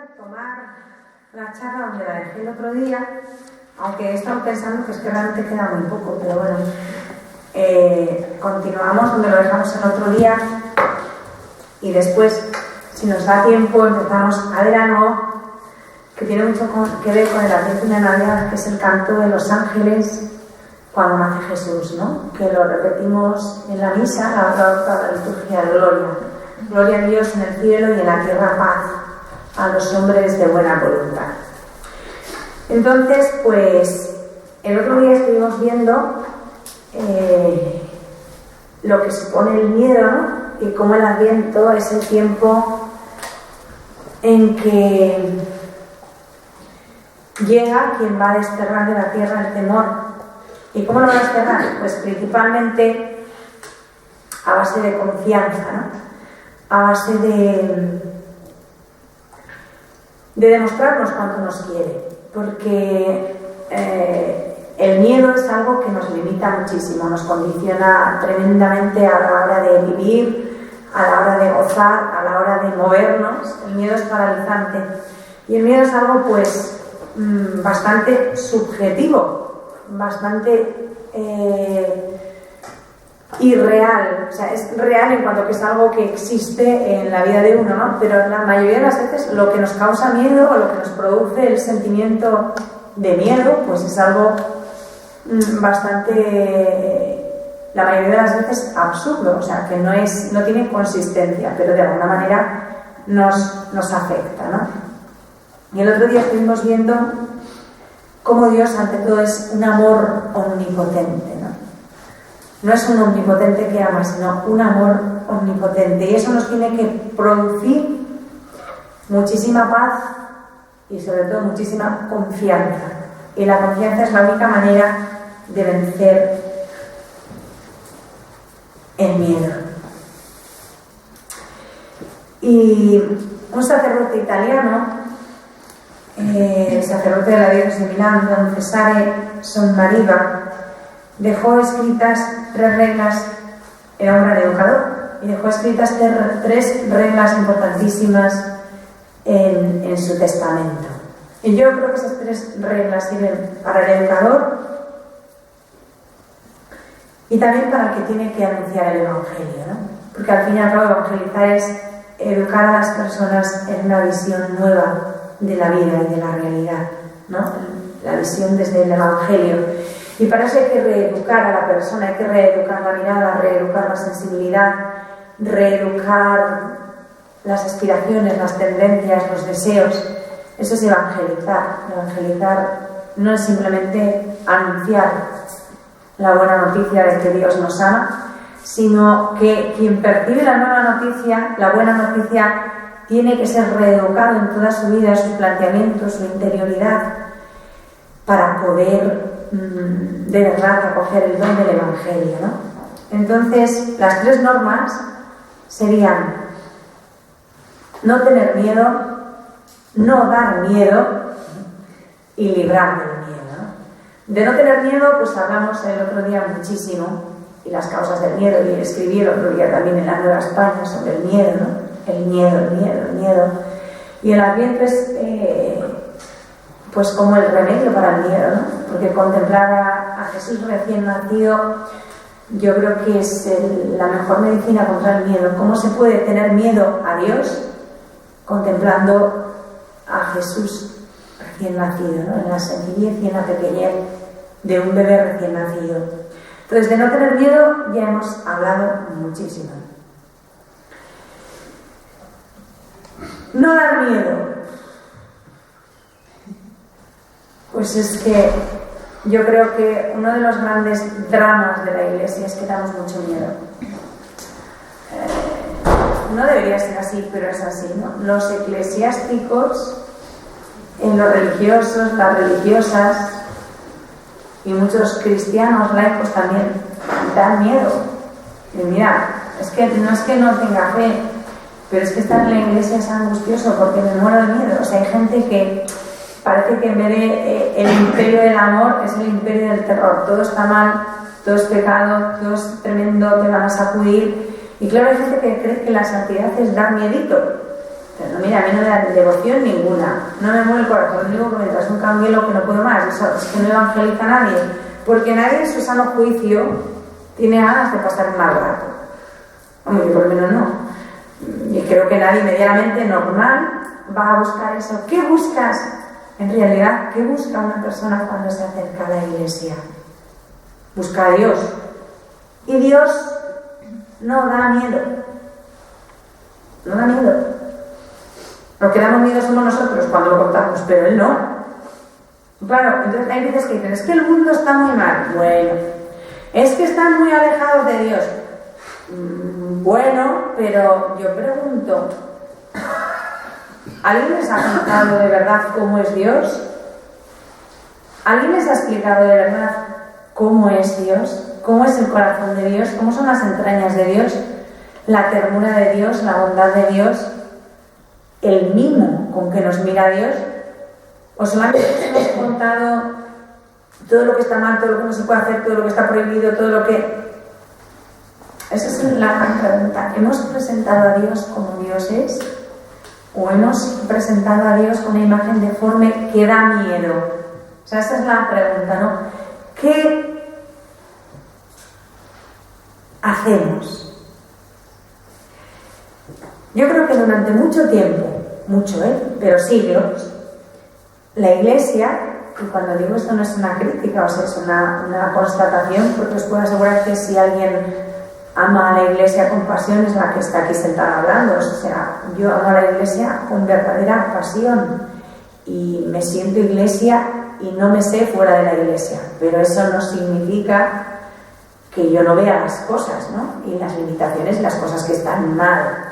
retomar la charla donde la dejé el otro día, aunque he estado pensando que es que realmente queda muy poco, pero bueno, continuamos donde lo dejamos el otro día y después, si nos da tiempo, empezamos a ver algo que tiene mucho que ver con el Adviento de Navidad, que es el canto de los ángeles cuando nace Jesús, ¿no? Que lo repetimos en la misa, la liturgia de Gloria. Gloria a Dios en el cielo y en la tierra paz a los hombres de buena voluntad. Entonces, pues, el otro día estuvimos viendo lo que supone el miedo, ¿no? Y cómo el Adviento es el tiempo en que llega quien va a desterrar de la tierra el temor. ¿Y cómo lo va a desterrar? Pues principalmente a base de confianza, ¿no? A base de demostrarnos cuánto nos quiere, porque el miedo es algo que nos limita muchísimo, nos condiciona tremendamente a la hora de vivir, a la hora de gozar, a la hora de movernos. El miedo es paralizante y el miedo es algo pues bastante subjetivo, bastante irreal, o sea, es real en cuanto que es algo que existe en la vida de uno, ¿no? Pero la mayoría de las veces lo que nos causa miedo o lo que nos produce el sentimiento de miedo, pues es algo bastante, la mayoría de las veces absurdo, o sea, que no tiene consistencia, pero de alguna manera nos afecta, ¿no? Y el otro día estuvimos viendo cómo Dios ante todo es un amor omnipotente, ¿no? No es un omnipotente que ama, sino un amor omnipotente. Y eso nos tiene que producir muchísima paz y sobre todo muchísima confianza. Y la confianza es la única manera de vencer el miedo. Y un sacerdote italiano, el sacerdote de la diócesis de Milán, don Cesare Sommariva, dejó escritas 3 reglas, era un gran educador, y dejó escritas 3 reglas importantísimas en su testamento. Y yo creo que esas 3 reglas sirven para el educador y también para el que tiene que anunciar el Evangelio, ¿no? Porque al fin y al cabo evangelizar es educar a las personas en una visión nueva de la vida y de la realidad, ¿no? La visión desde el Evangelio. Y para eso hay que reeducar a la persona, hay que reeducar la mirada, reeducar la sensibilidad, reeducar las aspiraciones, las tendencias, los deseos. Eso es evangelizar. Evangelizar no es simplemente anunciar la buena noticia de que Dios nos ama, sino que quien percibe la nueva noticia, la buena noticia, tiene que ser reeducado en toda su vida, su planteamiento, su interioridad, para poder de verdad acoger el don del Evangelio, ¿no? Entonces, las 3 normas serían no tener miedo, no dar miedo y librar del miedo, ¿no? De no tener miedo, pues hablamos el otro día muchísimo, y las causas del miedo, y escribí el otro día también en la Nueva España sobre el miedo, ¿no? El miedo. Y el Adviento es pues como el remedio para el miedo, ¿no? Porque contemplar a Jesús recién nacido, yo creo que es la mejor medicina contra el miedo. ¿Cómo se puede tener miedo a Dios contemplando a Jesús recién nacido, ¿no? En la sencillez y en la pequeñez de un bebé recién nacido. Entonces, de no tener miedo ya hemos hablado muchísimo. No dar miedo. Pues es que yo creo que uno de los grandes dramas de la Iglesia es que damos mucho miedo. No debería ser así, pero es así, ¿no? Los eclesiásticos, los religiosos, las religiosas y muchos cristianos laicos también dan miedo. Y mira, no es que no tenga fe, pero es que estar en la Iglesia es angustioso porque me muero de miedo. O sea, hay gente que parece que en vez de el imperio del amor es el imperio del terror. Todo está mal, todo es pecado, todo es tremendo, te van a sacudir. Y claro, hay gente que cree que la santidad es dar miedito. Pero mira, a mí no me da devoción ninguna, no me mueve el corazón, digo que mientras un canguelo que no puedo más, eso es que no evangeliza a nadie, porque nadie en su sano juicio tiene ganas de pasar un mal rato. Hombre, yo por lo menos no. Y creo que nadie medianamente normal va a buscar eso. ¿Qué buscas? En realidad, ¿qué busca una persona cuando se acerca a la iglesia? Busca a Dios. Y Dios no da miedo. No da miedo. Lo que damos miedo somos nosotros cuando lo contamos, pero Él no. Claro, entonces hay veces que dicen, es que el mundo está muy mal. Bueno, es que están muy alejados de Dios. Bueno, pero yo pregunto, ¿alguien les ha contado de verdad cómo es Dios? ¿Alguien les ha explicado de verdad cómo es Dios? ¿Cómo es el corazón de Dios? ¿Cómo son las entrañas de Dios? La ternura de Dios, la bondad de Dios, el mimo con que nos mira Dios. ¿O solamente nos hemos contado todo lo que está mal, todo lo que no se puede hacer, todo lo que está prohibido, todo lo que... Esa es la gran pregunta. ¿Hemos presentado a Dios como Dios es? ¿O hemos presentado a Dios con una imagen deforme que da miedo? O sea, esa es la pregunta, ¿no? ¿Qué hacemos? Yo creo que durante mucho tiempo, pero siglos, la Iglesia, y cuando digo esto no es una crítica, o sea, es una constatación, porque os puedo asegurar que si alguien ama a la Iglesia con pasión es la que está aquí sentada hablando. O sea, yo amo a la Iglesia con verdadera pasión y me siento Iglesia y no me sé fuera de la Iglesia, pero eso no significa que yo no vea las cosas, ¿no? Y las limitaciones y las cosas que están mal.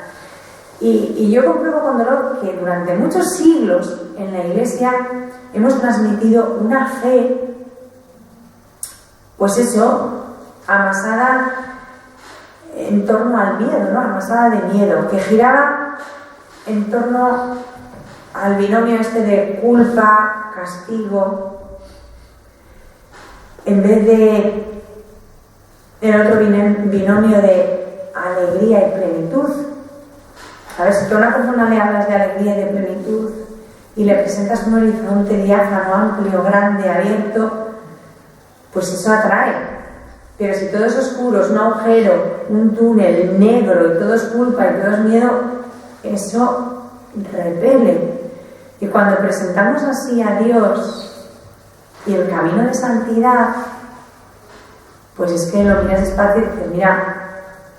Y yo compruebo con dolor que durante muchos siglos en la Iglesia hemos transmitido una fe, pues eso, amasada en torno al miedo, ¿no? Amasada de miedo, que giraba en torno al binomio este de culpa, castigo, en vez de el otro binomio de alegría y plenitud. A ver, si tú a una persona le hablas de alegría y de plenitud y le presentas un horizonte diáfano, amplio, grande, abierto, pues eso atrae. Pero si todo es oscuro, es un agujero, un túnel negro y todo es culpa y todo es miedo, eso repele. Y cuando presentamos así a Dios y el camino de santidad, pues es que lo miras despacio y dices, mira,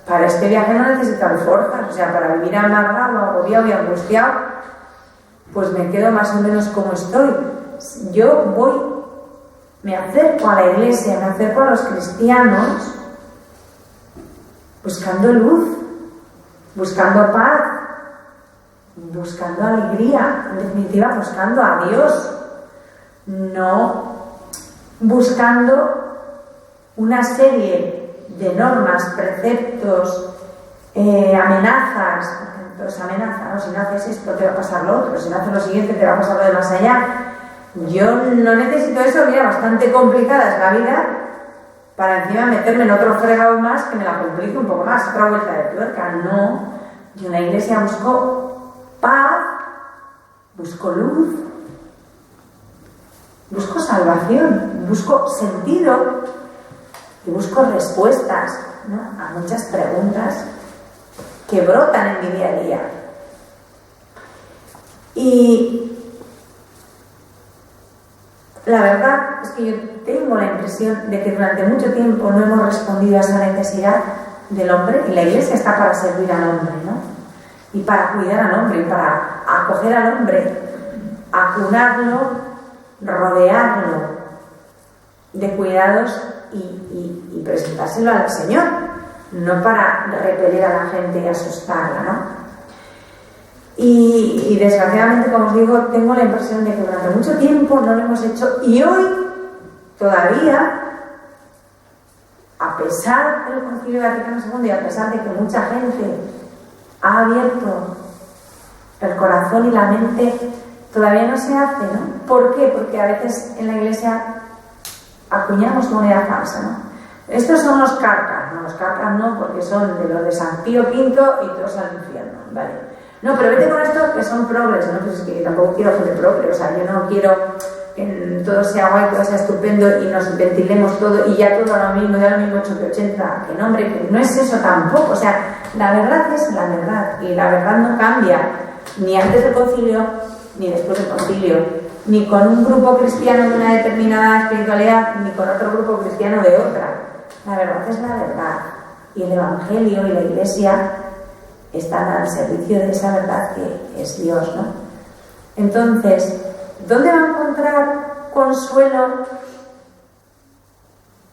para este viaje no necesito alforjas, o sea, para vivir amargado, agobiado y angustiado, pues me quedo más o menos como estoy. Yo me acerco a la Iglesia, me acerco a los cristianos buscando luz, buscando paz, buscando alegría, en definitiva buscando a Dios, no buscando una serie de normas, preceptos, amenazas. Entonces amenaza, ¿no? Si no haces esto te va a pasar lo otro, si no haces lo siguiente te va a pasar lo de más allá. Yo no necesito eso, mira, bastante complicada es la vida para encima meterme en otro fregado más que me la complique un poco más, otra vuelta de tuerca. No, yo en la Iglesia busco paz, busco luz, busco salvación, busco sentido y busco respuestas, ¿no?, a muchas preguntas que brotan en mi día a día. Y la verdad es que yo tengo la impresión de que durante mucho tiempo no hemos respondido a esa necesidad del hombre, y la Iglesia está para servir al hombre, ¿no?, y para cuidar al hombre, y para acoger al hombre, acunarlo, rodearlo de cuidados y presentárselo al Señor, no para repeler a la gente y asustarla, ¿no? Y desgraciadamente, como os digo, tengo la impresión de que durante mucho tiempo no lo hemos hecho, y hoy todavía, a pesar del Concilio Vaticano II y a pesar de que mucha gente ha abierto el corazón y la mente, todavía no se hace, ¿no? ¿Por qué? Porque a veces en la Iglesia acuñamos moneda falsa, ¿no? Estos son los carcas, no, los carcas no, porque son de los de San Pío V y todos al infierno, ¿vale? No, pero vete con esto que son progres, ¿no? Pues es que yo tampoco quiero gente progre, o sea, yo no quiero que todo sea guay, todo sea estupendo y nos ventilemos todo y ya todo lo mismo, ya lo mismo 8 que 80, que no, hombre, que no es eso tampoco, o sea, la verdad es la verdad y la verdad no cambia ni antes del concilio ni después del concilio, ni con un grupo cristiano de una determinada espiritualidad ni con otro grupo cristiano de otra. La verdad es la verdad y el Evangelio y la Iglesia están al servicio de esa verdad que es Dios, ¿no? Entonces, ¿dónde va a encontrar consuelo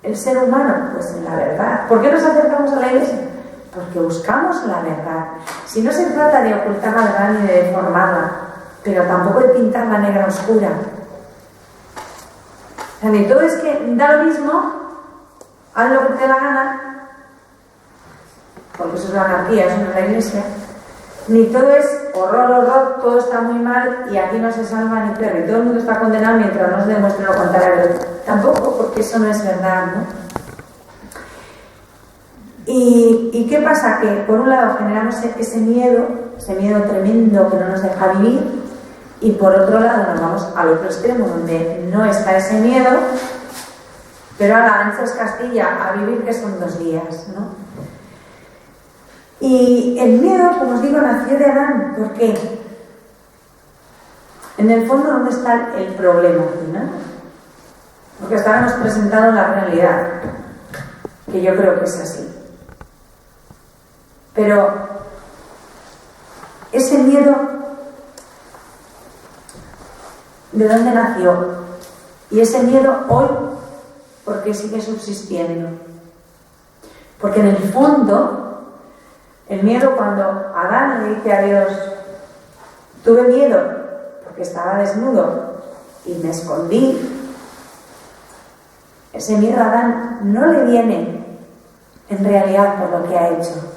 el ser humano? Pues en la verdad. ¿Por qué nos acercamos a la Iglesia? Porque buscamos la verdad. Si no se trata de ocultar la verdad ni de deformarla, pero tampoco de pintarla negra oscura. O sea, ni todo es que da lo mismo, haz lo que te dé la gana, porque eso es la anarquía, eso no es la Iglesia. Ni todo es horror, horror, todo está muy mal y aquí no se salva ni perro y todo el mundo está condenado mientras no se demuestre lo contrario. Tampoco, porque eso no es verdad, ¿no? ¿Y qué pasa? Que por un lado generamos ese miedo tremendo que no nos deja vivir y por otro lado nos vamos al otro extremo donde no está ese miedo, pero ahora anchas Castilla a vivir que son 2 días, ¿no? Y el miedo, como os digo, nació de Adán. ¿Por qué? En el fondo, ¿dónde está el problema aquí, no? Porque hasta ahora hemos presentado la realidad, que yo creo que es así. Pero ese miedo, ¿de dónde nació? Y ese miedo hoy, ¿por qué sigue subsistiendo? Porque en el fondo, el miedo, cuando Adán le dice a Dios, tuve miedo porque estaba desnudo y me escondí, ese miedo a Adán no le viene en realidad por lo que ha hecho.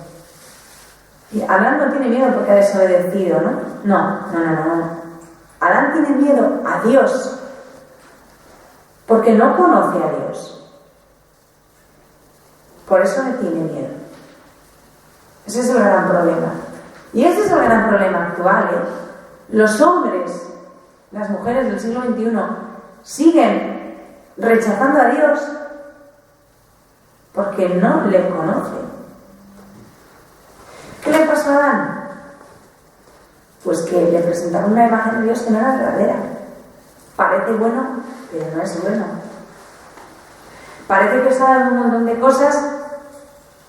Y Adán no tiene miedo porque ha desobedecido, ¿no? No. Adán tiene miedo a Dios porque no conoce a Dios. Por eso le tiene miedo. Ese es el gran problema. Y ese es el gran problema actual, ¿eh? Los hombres, las mujeres del siglo XXI, siguen rechazando a Dios porque no le conocen. ¿Qué le pasó a Adán? Pues que le presentaron una imagen de Dios que no era verdadera. Parece bueno, pero no es bueno. Parece que os ha dado un montón de cosas,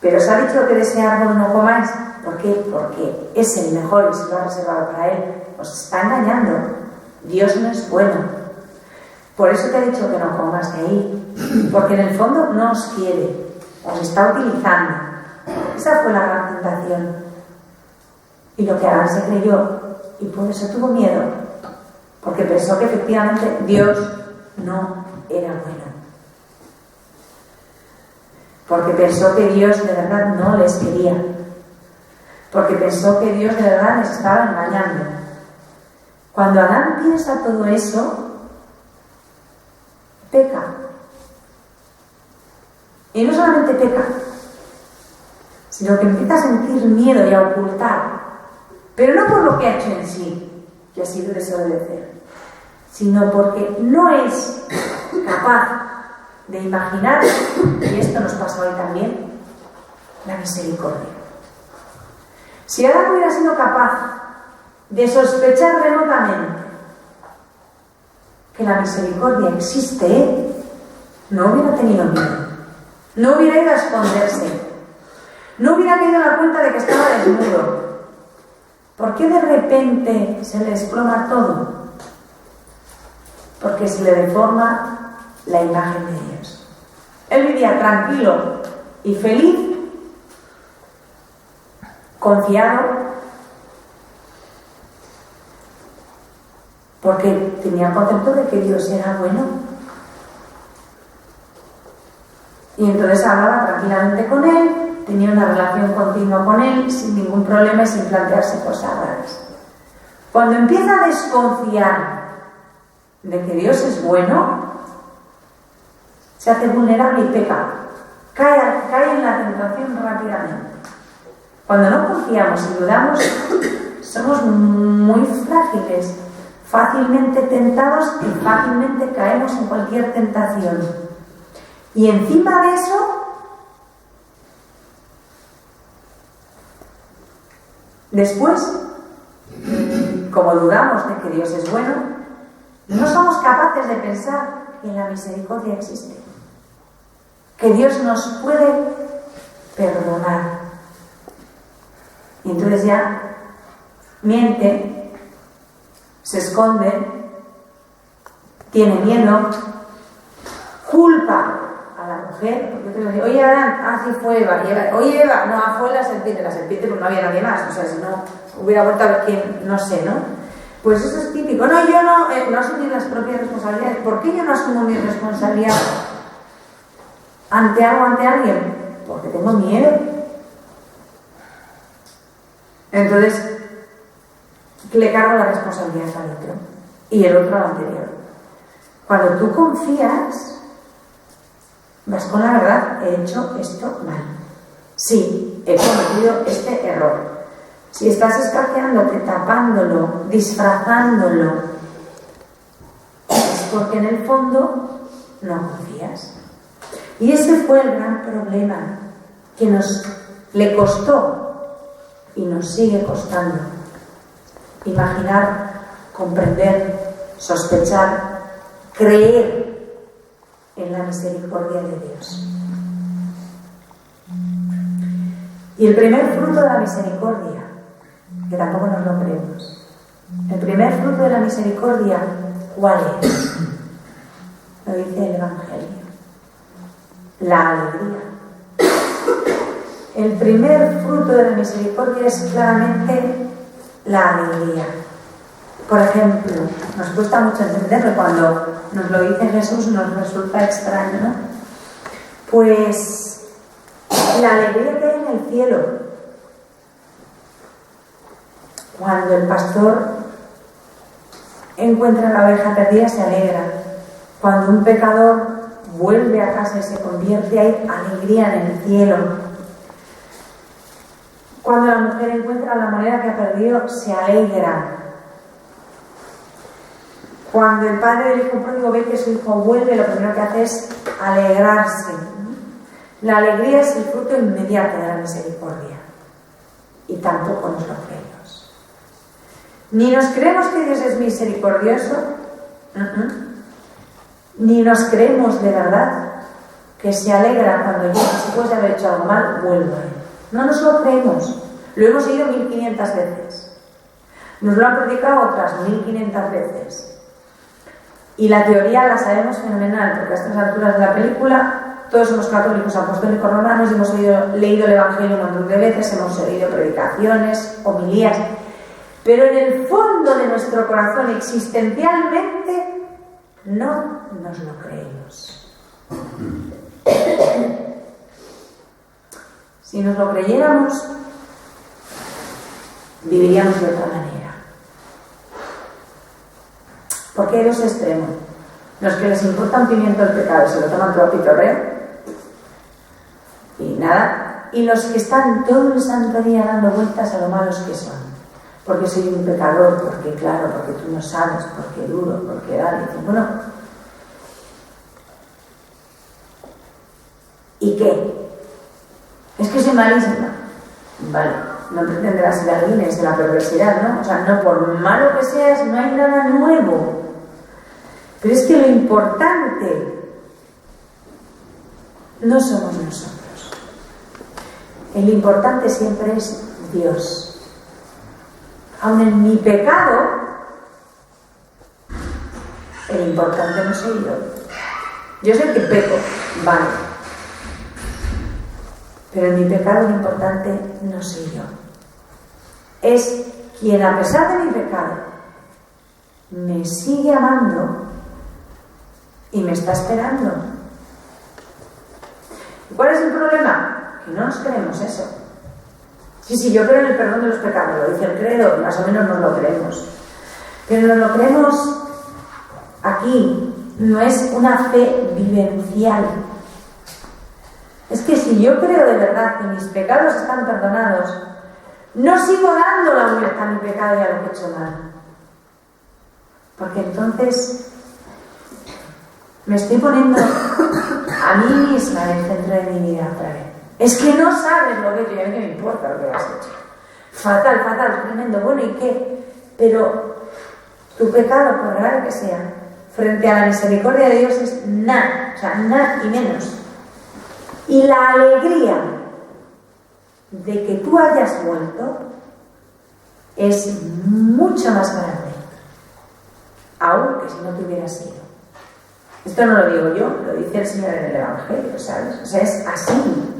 pero os ha dicho que de ese árbol no comáis. ¿Por qué? Porque es el mejor y se lo ha reservado para él. Os está engañando. Dios no es bueno. Por eso te ha dicho que no comas de ahí. Porque en el fondo no os quiere. Os está utilizando. Esa fue la gran tentación. Y lo que Adán se creyó. Y por eso tuvo miedo. Porque pensó que efectivamente Dios no era bueno. Porque pensó que Dios de verdad no les quería. Porque pensó que Dios de verdad les estaba engañando. Cuando Adán piensa todo eso, peca. Y no solamente peca, sino que empieza a sentir miedo y a ocultar. Pero no por lo que ha hecho en sí, que ha sido desobedecer, sino porque no es capaz de imaginar, y esto nos pasa hoy también, la misericordia. Si Adán hubiera sido capaz de sospechar remotamente que la misericordia existe, no hubiera tenido miedo, no hubiera ido a esconderse, no hubiera caído en la cuenta de que estaba desnudo. ¿Por qué de repente se le desploma todo? Porque se le deforma la imagen de Dios. Él vivía tranquilo y feliz, confiado, porque tenía concepto de que Dios era bueno. Y entonces hablaba tranquilamente con él, tenía una relación continua con él, sin ningún problema y sin plantearse cosas raras. Cuando empieza a desconfiar de que Dios es bueno, se hace vulnerable y peca. Cae en la tentación rápidamente. Cuando no confiamos y dudamos, somos muy frágiles, fácilmente tentados y fácilmente caemos en cualquier tentación. Y encima de eso, después, como dudamos de que Dios es bueno, no somos capaces de pensar que la misericordia existe, que Dios nos puede perdonar. Y entonces ya miente, se esconde, tiene miedo, culpa a la mujer, porque te dice, oye Adán, sí fue Eva, oye Eva, no, fue la serpiente porque no había nadie más, o sea, si no hubiera vuelto a ver quién, no sé, ¿no? Pues eso es típico. No, yo no asumir las propias responsabilidades. ¿Por qué yo no asumo mi responsabilidad ante algo, ante alguien? Porque tengo miedo. Entonces, le cargo la responsabilidad al otro y el otro al anterior. Cuando tú confías, vas con la verdad, he hecho esto mal. Sí, he cometido este error. Si estás escaqueándote, tapándolo, disfrazándolo, es porque en el fondo no confías. Y ese fue el gran problema que le costó y nos sigue costando. Imaginar, comprender, sospechar, creer en la misericordia de Dios. Y el primer fruto de la misericordia, que tampoco nos lo creemos. El primer fruto de la misericordia, ¿cuál es? Lo dice el Evangelio. La alegría. El primer fruto de la misericordia es claramente la alegría. Por ejemplo, nos cuesta mucho entenderlo, cuando nos lo dice Jesús nos resulta extraño, ¿no? Pues la alegría que hay en el cielo. Cuando el pastor encuentra la oveja perdida, se alegra. Cuando un pecador vuelve a casa y se convierte, hay alegría en el cielo. Cuando la mujer encuentra la moneda que ha perdido, se alegra. Cuando el padre del hijo pródigo ve que su hijo vuelve, lo primero que hace es alegrarse. La alegría es el fruto inmediato de la misericordia. Y tampoco nos lo creemos. Ni nos creemos que Dios es misericordioso, ni nos creemos de verdad que se alegra cuando yo, después de haber hecho algo mal, vuelvo a Él. No nos lo creemos. Lo hemos oído 1500 veces. Nos lo han predicado otras 1500 veces. Y la teoría la sabemos fenomenal, porque a estas alturas de la película todos somos católicos, apostólicos romanos, y hemos leído el Evangelio un montón de veces, hemos oído predicaciones, homilías. Pero en el fondo de nuestro corazón, existencialmente, no nos lo creemos. Si nos lo creyéramos, viviríamos de otra manera. Porque hay dos extremos. Los que les importa un pimiento el pecado y se lo toman todo a pitorreo, y nada. Y los que están todo el santo día dando vueltas a lo malos que son. Porque soy un pecador, porque claro, porque tú no sabes, porque duro, porque dale. Bueno, ¿y qué? Es que soy malísima. Vale, no pretenderás ser alguien de la perversidad, ¿no? O sea, no, por malo que seas, no hay nada nuevo. Pero es que lo importante no somos nosotros. El importante siempre es Dios. Aun en mi pecado, el importante no soy yo. Yo sé que peco, vale. Pero en mi pecado lo importante no soy yo. Es quien, a pesar de mi pecado, me sigue amando y me está esperando. ¿Y cuál es el problema? Que no nos creemos eso. Sí, yo creo en el perdón de los pecados, lo dice el credo, más o menos nos lo creemos. Pero nos lo creemos aquí, no es una fe vivencial. Es que si yo creo de verdad que mis pecados están perdonados, no sigo dando la vuelta a mi pecado y a lo que he hecho mal. Porque entonces me estoy poniendo a mí misma en el centro de mi vida otra vez. Es que no sabes lo que he hecho, y a mí que me importa lo que has hecho. Fatal, fatal, tremendo. Bueno, ¿y qué? Pero tu pecado, por grave que sea, frente a la misericordia de Dios es nada, o sea, nada y menos. Y la alegría de que tú hayas vuelto es mucho más grande, aún que si no te hubieras ido. Esto no lo digo yo, lo dice el Señor en el Evangelio, ¿sabes? O sea, es así.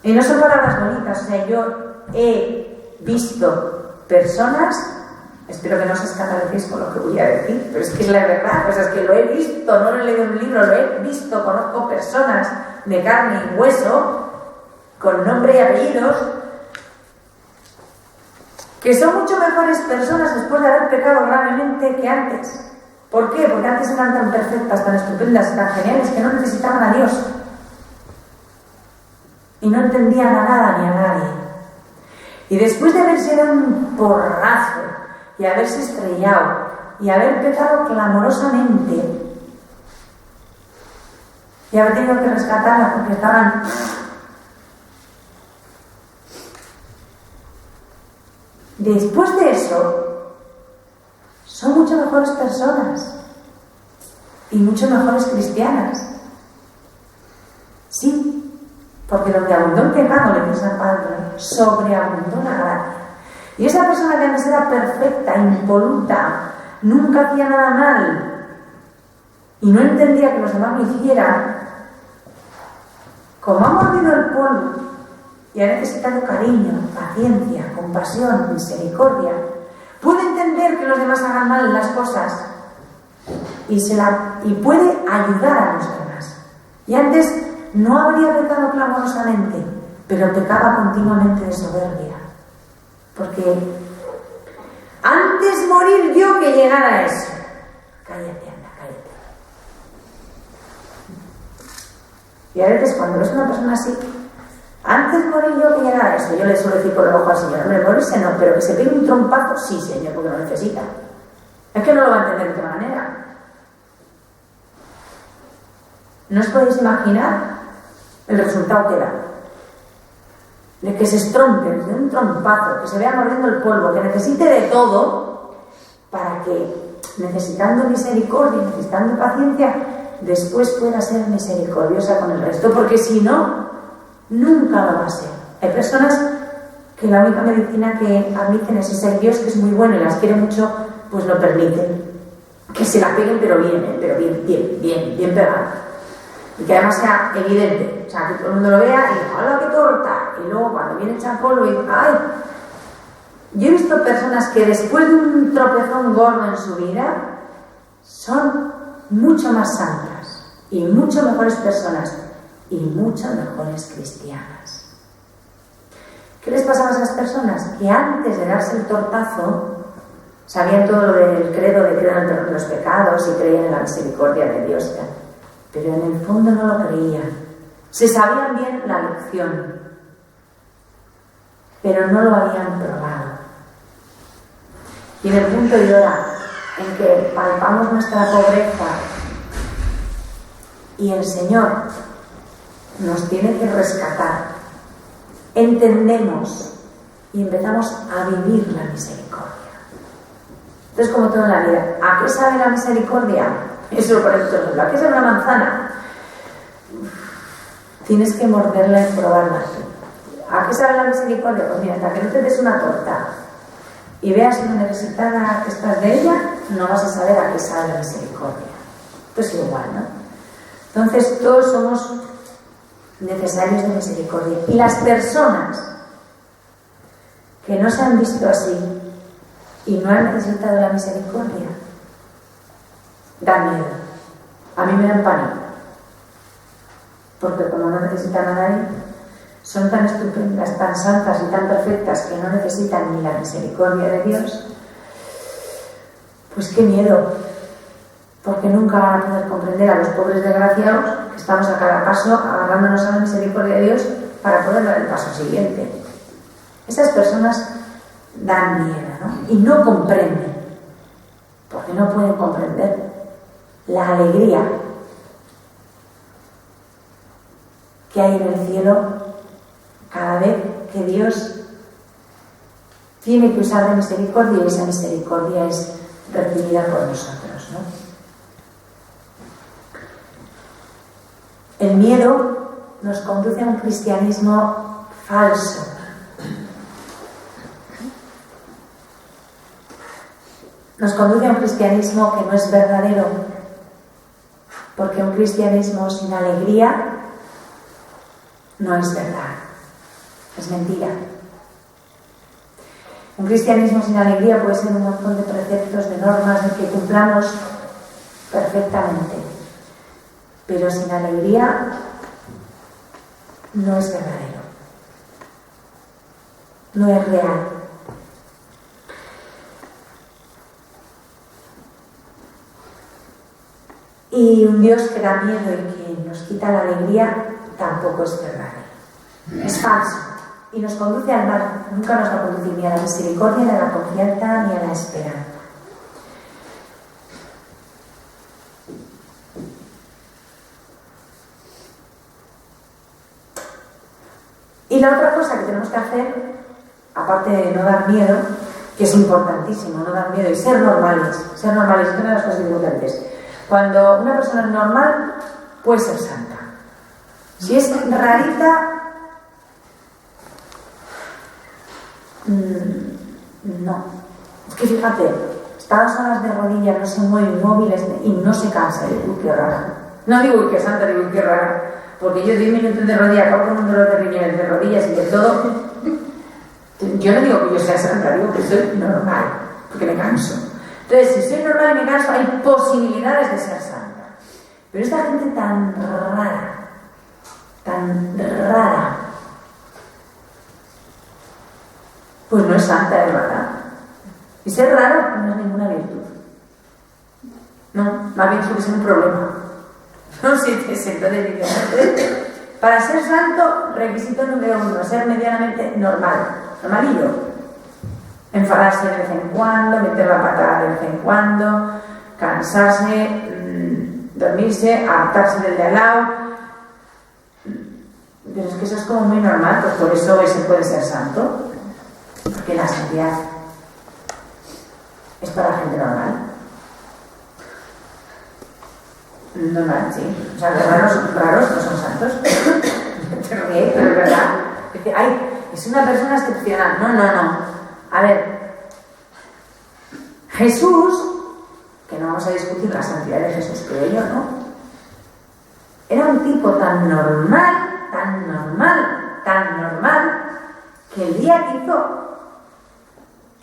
Y no son palabras bonitas, o sea, yo he visto personas, espero que no os escandalicéis con lo que voy a decir, pero es que es la verdad, pues es que lo he visto, no lo he leído en un libro, lo he visto, conozco personas de carne y hueso, con nombre y apellidos, que son mucho mejores personas después de haber pecado gravemente que antes. ¿Por qué? Porque antes eran tan perfectas, tan estupendas, tan geniales, que no necesitaban a Dios. Y no entendían a nada ni a nadie. Y después de haberse dado un porrazo y haberse estrellado y haber pecado clamorosamente y haber tenido que rescatarla porque estaban después de eso son mucho mejores personas y mucho mejores cristianas. Sí, porque donde abundó el pecado, le dice San Pablo, sobreabundó la gracia. Y esa persona que antes era perfecta, impoluta, nunca hacía nada mal y no entendía que los demás lo hicieran, como ha mordido el polvo y ha necesitado cariño, paciencia, compasión, misericordia, puede entender que los demás hagan mal las cosas y puede ayudar a los demás. Y antes no habría pecado clamorosamente, pero pecaba continuamente de soberbia. Porque antes morir yo que llegar a eso. Cállate, anda, cállate. Y a veces cuando ves una persona así, antes morir yo que llegar a eso, yo le suelo decir por el ojo al Señor, hombre, morirse no, pero que se pegue un trompazo, sí, Señor, porque lo necesita. Es que no lo va a entender de otra manera. ¿No os podéis imaginar el resultado que da? De que se estrompe de un trompazo, que se vea mordiendo el polvo, que necesite de todo para que, necesitando misericordia, necesitando paciencia, después pueda ser misericordiosa con el resto, porque si no, nunca lo va a ser. Hay personas que la única medicina que admiten es ese Dios que es muy bueno y las quiere mucho, pues lo permiten. Que se la peguen, pero bien, bien pegada. Y que además sea evidente, o sea, que todo el mundo lo vea y diga, ¡hola, qué torta! Y luego cuando viene echar polvo y ¡ay! Yo he visto personas que después de un tropezón gordo en su vida son mucho más santas y mucho mejores personas y mucho mejores cristianas. ¿Qué les pasaba a esas personas? Que antes de darse el tortazo sabían todo lo del credo de creer en el perdón de los pecados y creían en la misericordia de Dios, pero en el fondo no lo creían. Se sabían bien la lección, pero no lo habían probado. Y en el punto de hora en que palpamos nuestra pobreza y el Señor nos tiene que rescatar, entendemos y empezamos a vivir la misericordia. Entonces, como todo en la vida, ¿a qué sabe la misericordia? Eso, por ejemplo, ¿a qué sabe una manzana? Tienes que morderla y probarla. ¿A qué sabe la misericordia? Pues mira, hasta que no te des una torta y veas lo necesitada que estás de ella, no vas a saber a qué sabe la misericordia. Esto es igual, ¿no? Entonces, todos somos necesarios de misericordia. Y las personas que no se han visto así y no han necesitado la misericordia, dan miedo. A mí me dan pánico. Porque como no necesitan a nadie, son tan estupendas, tan santas y tan perfectas que no necesitan ni la misericordia de Dios, pues qué miedo. Porque nunca van a poder comprender a los pobres desgraciados que estamos a cada paso agarrándonos a la misericordia de Dios para poder dar el paso siguiente. Esas personas dan miedo, ¿no? Y no comprenden, porque no pueden comprender la alegría que hay en el cielo cada vez que Dios tiene que usar de misericordia, y esa misericordia es recibida por nosotros, ¿no? El miedo nos conduce a un cristianismo falso. Nos conduce a un cristianismo que no es verdadero, porque un cristianismo sin alegría no es verdad, es mentira. Un cristianismo sin alegría puede ser un montón de preceptos, de normas, de que cumplamos perfectamente, pero sin alegría no es verdadero, no es real. Y un Dios que da miedo y que nos quita la alegría tampoco es verdadero, es falso y nos conduce al mal. Nunca nos va a conducir ni a la misericordia, ni a la confianza, ni a la esperanza. Y la otra cosa que tenemos que hacer, aparte de no dar miedo, que es importantísimo, no dar miedo y ser normales, es una de las cosas importantes. Cuando una persona es normal, puede ser santa. Si es rarita, no. Es que fíjate, está 2 horas de rodillas, no se mueve, inmóviles y no se cansa. Uy, qué rara. No digo uy, qué santa, digo uy, qué rara. Porque yo 10 minutos de rodillas, acabo con un dolor de riñones, de rodillas y de todo. Yo no digo que yo sea santa, digo que soy normal, porque me canso. Entonces, si soy normal y me canso, hay posibilidades de ser santa. Pero esta gente tan rara, pues no es santa, de verdad. Y ser raro no es ninguna virtud. No, más bien suele ser un problema. No sientes, entonces para ser santo, requisito número 1, ser medianamente normal, normalillo. Enfadarse de vez en cuando, meter la patada de vez en cuando, cansarse, dormirse, adaptarse del de al lado. Pero es que eso es como muy normal, pues por eso ese puede ser santo, porque la santidad es para gente normal. Normal, sí. O sea, los raros no son santos. Pero es verdad. Es una persona excepcional. No. A ver, Jesús, que no vamos a discutir la santidad de Jesús, creo yo, ¿no? Era un tipo tan normal, que el día que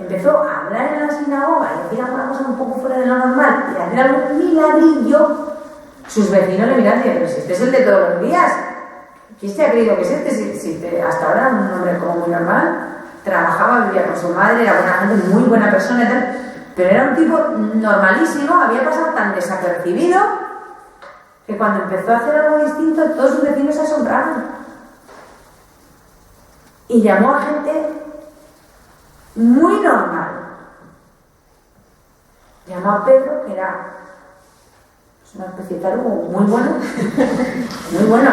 empezó a hablar en la sinagoga y decir alguna cosa un poco fuera de lo normal y hacer algún milagrillo, sus vecinos le miran y dicen, pero si este es el de todos los días, ¿quién se ha creído que es este? Si hasta ahora era un hombre como muy normal. Trabajaba, vivía con su madre, era buena gente, muy buena persona y tal, pero era un tipo normalísimo, había pasado tan desapercibido que cuando empezó a hacer algo distinto todos sus vecinos se asombraron y llamó a gente muy normal. Llamó a Pedro, que era una especie de tarugo muy bueno,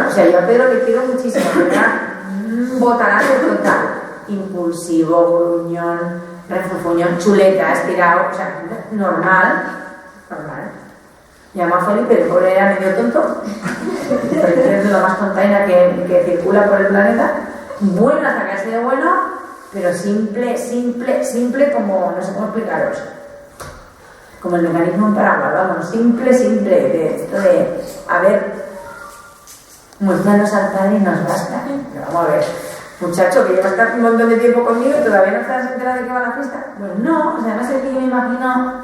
o sea, yo a Pedro le quiero muchísimo, pero era un botanazo total. Impulsivo, gruñón, refunfuñón, chuleta, estirado, o sea, normal. Llamó a Felipe, el pobre era medio tonto, Felipe es de lo más tontaina que circula por el planeta, bueno hasta que ha sido bueno, pero simple como, no sé cómo explicaros, como el mecanismo en paraguas, vamos, simple, de esto de, a ver, muéstranos al Padre y nos basta. Pero vamos a ver. Muchacho, que lleva un montón de tiempo conmigo y todavía no estás enterado de que va la fiesta. Pues no, o sea, no sé qué yo me imagino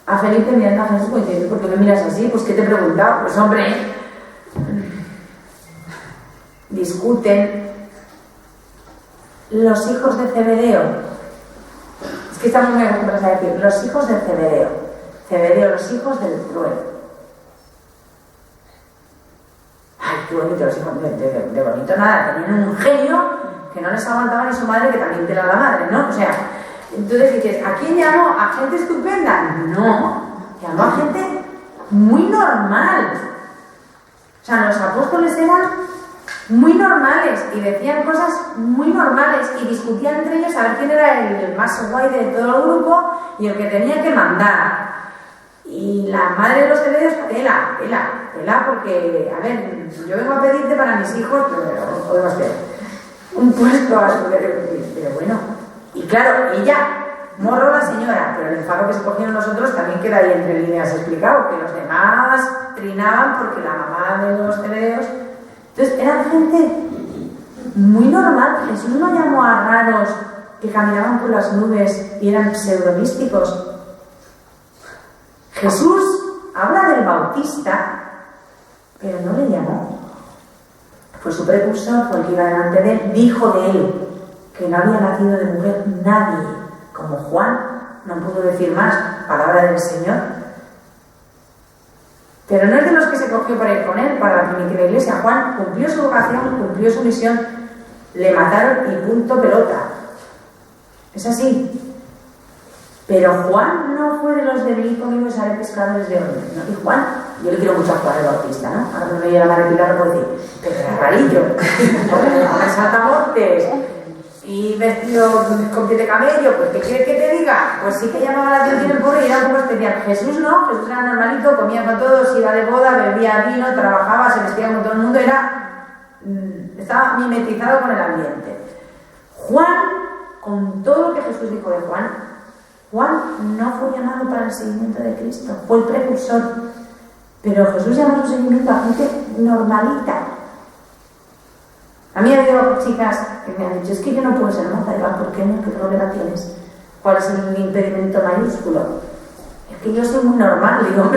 a Felipe mirando a Jesús y diciendo, ¿por qué me miras así? Pues ¿qué te he preguntado? Pues hombre, discuten. Los hijos de Zebedeo, es que estamos muy acostumbrados a decir, los hijos de Zebedeo, los hijos del trueno. Ay, qué bonito los hijos de bonito nada, tenían un genio que no les aguantaba ni su madre, que también pela la madre, ¿no? O sea, entonces dices, ¿a quién llamó? ¿A gente estupenda? No, llamó a gente muy normal. O sea, los apóstoles eran muy normales y decían cosas muy normales y discutían entre ellos a ver quién era el más guay de todo el grupo y el que tenía que mandar. Y la madre de los Zebedeos, pela, porque, a ver, yo vengo a pedirte para mis hijos, pero podemos hacer un puesto a su pero bueno. Y claro, ella, morro la señora, pero el enfado que se cogieron nosotros también queda ahí entre líneas explicado, que los demás trinaban porque la mamá de los Zebedeos. Entonces, eran gente muy normal. Jesús no llamó a raros que caminaban por las nubes y eran pseudomísticos. Jesús habla del Bautista, pero no le llamó. Fue su precursor, fue el que iba delante de él, dijo de él que no había nacido de mujer nadie, como Juan, no pudo decir más, palabra del Señor. Pero no es de los que se cogió para ir con él, para la primitiva iglesia. Juan cumplió su vocación, cumplió su misión, le mataron y punto pelota. Es así. Pero Juan no fue de los de venir conmigo y ser pescadores de hombres, ¿no? Y Juan, yo le quiero mucho a Juan el Bautista, ¿no? Ahora me voy a la madre Pilar, no puedo decir, pero era rarillo, con saltamontes y vestido con pie de camello, pues ¿qué quieres que te diga? Pues sí que llamaba la atención el pobre y era un poco especial. Jesús no, Jesús era normalito, comía con todos, iba de boda, bebía vino, trabajaba, se vestía con todo el mundo, estaba mimetizado con el ambiente. Juan, con todo lo que Jesús dijo de Juan no fue llamado para el seguimiento de Cristo, fue el precursor, pero Jesús llamó su seguimiento a gente normalita. A mí ha habido chicas que me han dicho, es que yo no puedo ser monja. Digo, ¿por qué no? ¿Qué problema tienes? ¿Cuál es el impedimento mayúsculo? Es que yo soy muy normal. Digo,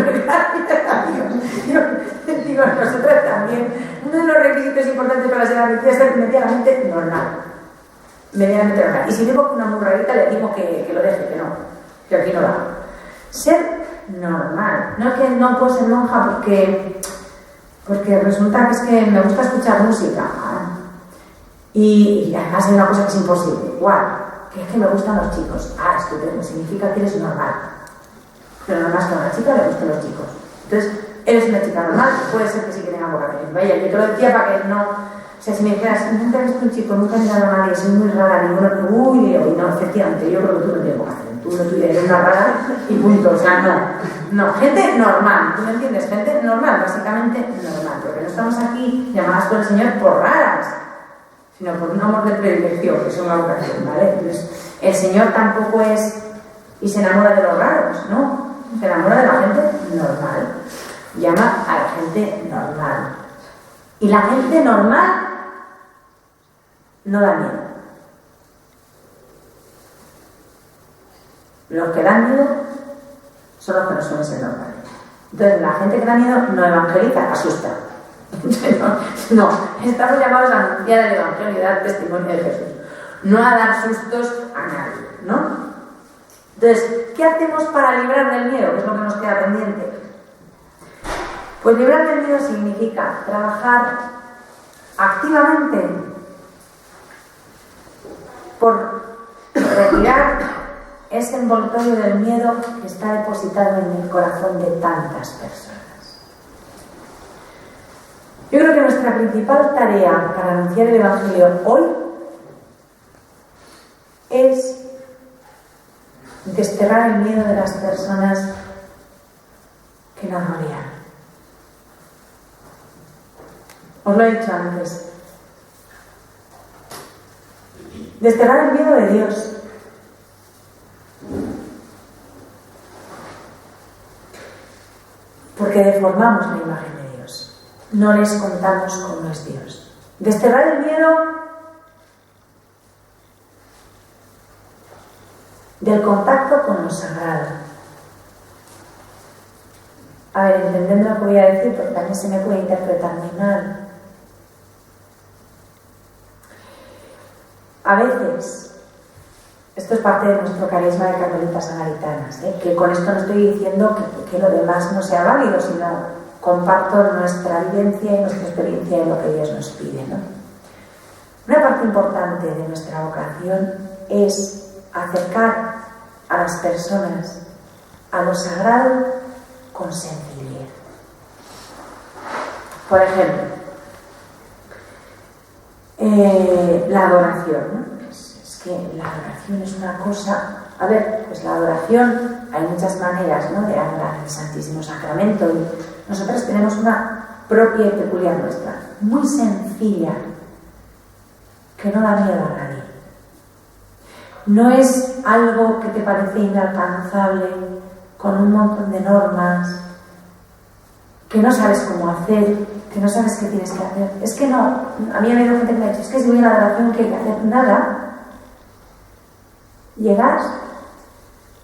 digo, nosotras también. Uno de los requisitos importantes para ser admitida es ser medianamente normal. Medianamente normal. Y si digo que una muy rarita, le digo que lo deje, que aquí no va. Ser normal. No es que no puedo ser monja porque resulta que es que me gusta escuchar música. Y además hay una cosa que es imposible. Igual, que es que me gustan los chicos. Estupendo, significa que eres normal. Pero normal es que a una chica le gusten los chicos. Entonces, eres una chica normal, puede ser que sí que tenga vocaciones. Vaya, yo te lo decía para que no. O sea, si me dijeras, nunca he visto un chico, nunca he mirado a nadie, soy muy rara, ninguno, no, efectivamente, yo creo que tú no tienes vocación, tú no eres una rara y punto, o sea, no, gente normal, ¿tú me entiendes? Gente normal, básicamente normal, porque no estamos aquí llamadas por el Señor por raras, sino por un amor de predilección, que es una vocación, ¿vale? Entonces, el Señor tampoco es y se enamora de los raros, ¿no? Se enamora de la gente normal, llama a la gente normal. Y la gente normal no da miedo. Los que dan miedo son los que no suelen ser normales. Entonces, la gente que da miedo no evangeliza, asusta. No, estamos llamados a anunciar el evangelio y dar testimonio de Jesús. No a dar sustos a nadie, ¿no? Entonces, ¿qué hacemos para librar del miedo? Que es lo que nos queda pendiente. Pues librar del miedo significa trabajar activamente por retirar ese envoltorio del miedo que está depositado en el corazón de tantas personas. Yo creo que nuestra principal tarea para anunciar el Evangelio hoy es desterrar el miedo de las personas que nos rodean. Os lo he dicho antes. Desterrar el miedo de Dios. Porque deformamos la imagen de Dios. No les contamos cómo es Dios. Desterrar el miedo del contacto con lo sagrado. A ver, entendiendo lo que voy a decir, porque también se me puede interpretar muy mal. A veces, esto es parte de nuestro carisma de carmelitas samaritanas, que con esto no estoy diciendo que lo demás no sea válido, sino comparto nuestra vivencia y nuestra experiencia en lo que Dios nos pide, ¿no? Una parte importante de nuestra vocación es acercar a las personas a lo sagrado con sencillez. Por ejemplo, la adoración, ¿no? Es que la adoración es una cosa... A ver, pues la adoración, hay muchas maneras, ¿no?, de adorar el Santísimo Sacramento, y nosotros tenemos una propia y peculiar nuestra, muy sencilla, que no da miedo a nadie. No es algo que te parece inalcanzable, con un montón de normas, que no sabes cómo hacer, que no sabes qué tienes que hacer. Es que no, a mí ha habido gente que me ha dicho, es que si voy a la adoración que hay que hacer nada, llegas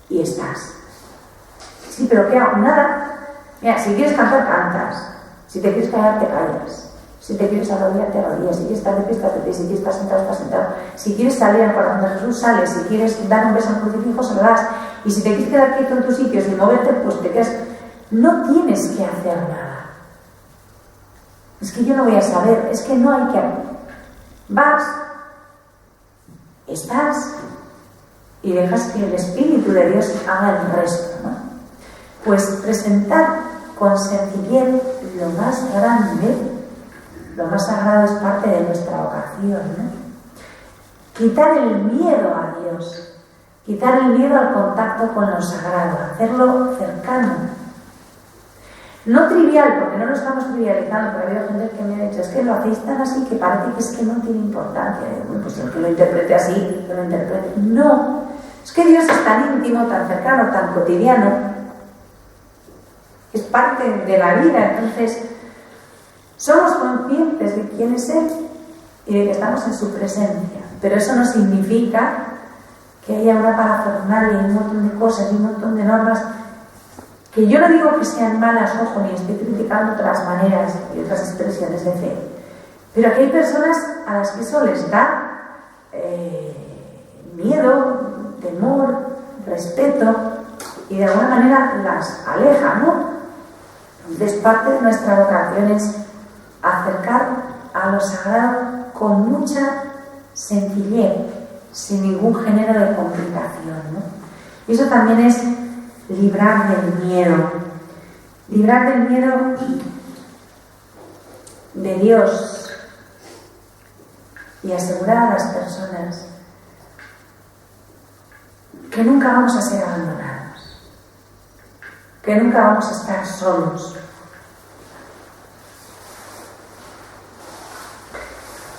y estás. Sí, pero ¿qué hago? Nada. Mira, si quieres cantar, cantas. Si te quieres callar, te callas. Si te quieres arrodillar, te arrodillas. Si quieres estar de pie, estás de pie. Si quieres estar sentado, estás sentado. Si quieres salir al corazón de Jesús, sales. Si quieres dar un beso al crucifijo, se lo das. Y si te quieres quedar quieto en tus sitios y moverte, pues te quedas. No tienes que hacer nada. Es que yo no voy a saber. Es que no hay que... Vas, estás y dejas que el Espíritu de Dios haga el resto, ¿no? Pues presentar con sencillez lo más grande, lo más sagrado, es parte de nuestra vocación, ¿no? Quitar el miedo a Dios, quitar el miedo al contacto con lo sagrado, hacerlo cercano. No trivial, porque no lo estamos trivializando, porque ha habido gente que me ha dicho, es que lo hacéis tan así que parece que es que no tiene importancia. Bueno, pues el que lo interprete así, que lo interprete. No, es que Dios es tan íntimo, tan cercano, tan cotidiano, es parte de la vida. Entonces, somos conscientes de quién es Él y de que estamos en su presencia, pero eso no significa que haya una parafernalia y un montón de cosas y un montón de normas que yo no digo que sean malas, ojo, ni estoy criticando otras maneras y otras expresiones de fe, pero que hay personas a las que eso les da miedo, temor, respeto, y de alguna manera las aleja, ¿no? Entonces, parte de nuestra vocación es acercar a lo sagrado con mucha sencillez, sin ningún género de complicación, ¿no? Y eso también es librar del miedo de Dios, y asegurar a las personas que nunca vamos a ser abandonados, que nunca vamos a estar solos.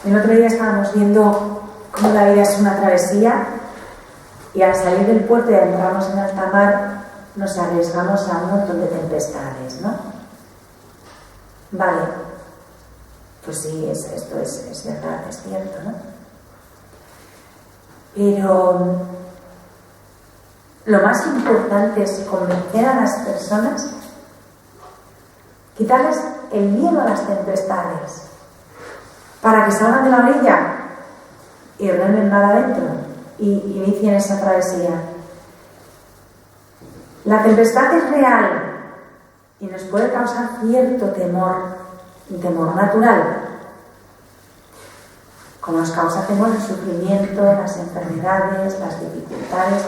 El otro día estábamos viendo cómo la vida es una travesía, y al salir del puerto y entramos en alta mar nos arriesgamos a un montón de tempestades, ¿no? Vale, pues sí, esto es verdad, es cierto, ¿no? Pero lo más importante es convencer a las personas, quitarles el miedo a las tempestades, para que salgan de la orilla y remen mar adentro y inicien esa travesía. La tempestad es real y nos puede causar cierto temor, un temor natural, como nos causa temor el sufrimiento, las enfermedades, las dificultades.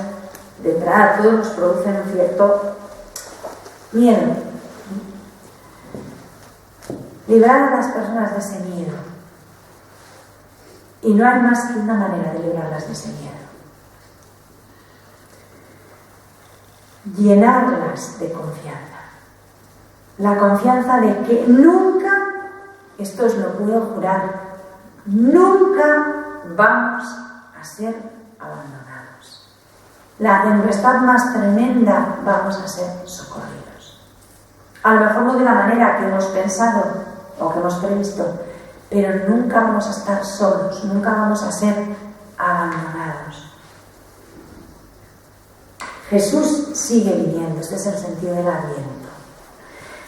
De entrada, todos nos producen un cierto miedo. Librar a las personas de ese miedo. Y no hay más que una manera de librarlas de ese miedo. Llenarlas de confianza. La confianza de que nunca, esto os lo puedo jurar, nunca vamos a ser abandonados. La tempestad más tremenda vamos a ser socorridos. A lo mejor no de la manera que hemos pensado o que hemos previsto, pero nunca vamos a estar solos, nunca vamos a ser abandonados. Jesús sigue viniendo, este es el sentido del Adviento.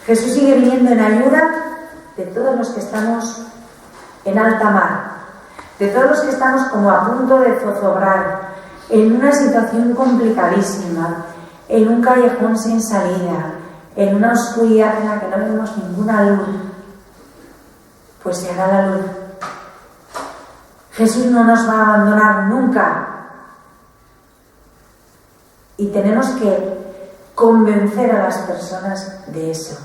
Jesús sigue viniendo en ayuda de todos los que estamos en alta mar, de todos los que estamos como a punto de zozobrar, en una situación complicadísima, en un callejón sin salida, en una oscuridad en la que no vemos ninguna luz. Pues se hará la luz. Jesús no nos va a abandonar nunca. Y tenemos que convencer a las personas de eso,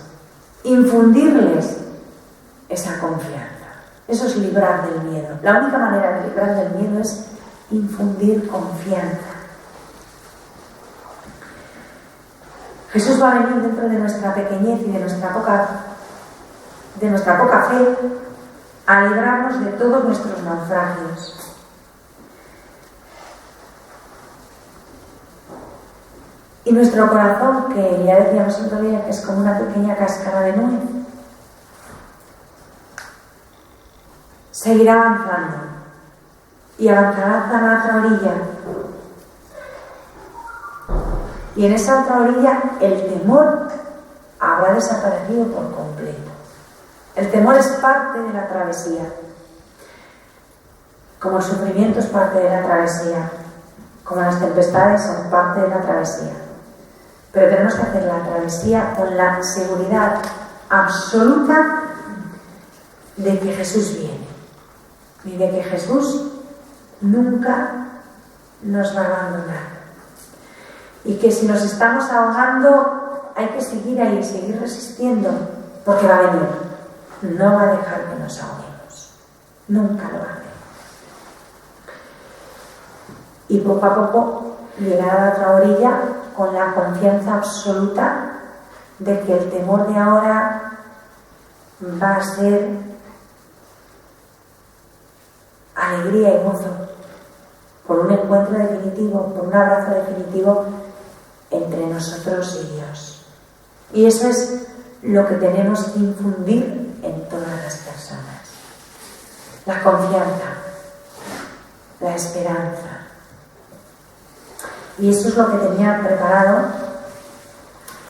infundirles esa confianza. Eso es librar del miedo. La única manera de librar del miedo es infundir confianza. Jesús va a venir dentro de nuestra pequeñez y de nuestra poca fe a librarnos de todos nuestros naufragios. Y nuestro corazón, que ya decíamos otro día que es como una pequeña cáscara de nuez, seguirá avanzando y avanzará hasta la otra orilla. Y en esa otra orilla el temor habrá desaparecido por completo. El temor es parte de la travesía, como el sufrimiento es parte de la travesía, como las tempestades son parte de la travesía. Pero tenemos que hacer la travesía con la seguridad absoluta de que Jesús viene y de que Jesús nunca nos va a abandonar. Y que si nos estamos ahogando hay que seguir ahí, seguir resistiendo, porque va a venir. No va a dejar que nos ahoguemos. Nunca lo va a hacer. Y poco a poco llegar a la otra orilla con la confianza absoluta de que el temor de ahora va a ser alegría y gozo por un encuentro definitivo, por un abrazo definitivo entre nosotros y Dios. Y eso es lo que tenemos que infundir en todas las personas. La confianza, la esperanza. Y eso es lo que tenía preparado